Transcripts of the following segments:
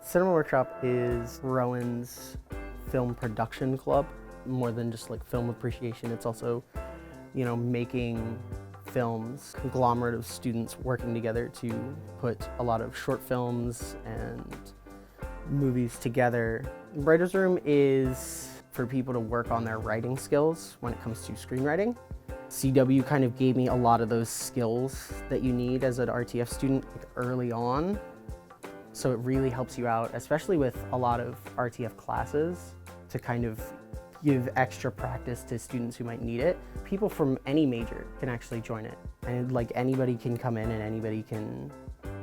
Cinema Workshop is Rowan's film production club. More than just like film appreciation, it's also, making films, conglomerate of students working together to put a lot of short films and movies together. Writer's Room is for people to work on their writing skills when it comes to screenwriting. CW kind of gave me a lot of those skills that you need as an RTF student early on. So it really helps you out, especially with a lot of RTF classes, to kind of give extra practice to students who might need it. People from any major can actually join it. And anybody can come in and anybody can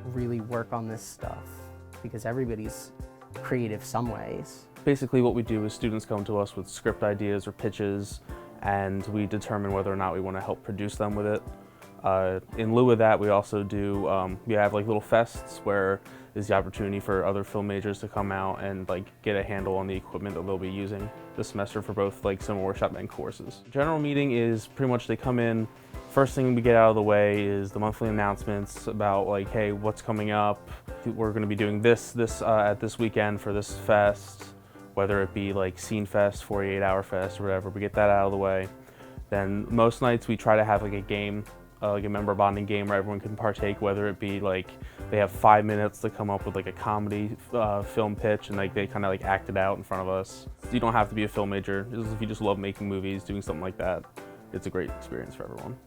really work on this stuff because everybody's creative some ways. Basically what we do is students come to us with script ideas or pitches, and we determine whether or not we want to help produce them with it. In lieu of that, we also do, we have little fests where there's the opportunity for other film majors to come out and get a handle on the equipment that they'll be using this semester for both Cinema Workshop and courses. General meeting is pretty much they come in, first thing we get out of the way is the monthly announcements about hey, what's coming up. We're going to be doing this at this weekend for this fest, whether it be Scene Fest, 48-hour fest, or whatever. We get that out of the way. Then most nights we try to have a game, a member bonding game where everyone can partake, whether it be they have 5 minutes to come up with a comedy film pitch and they kind of act it out in front of us. You don't have to be a film major. If you just love making movies, doing something like that, it's a great experience for everyone.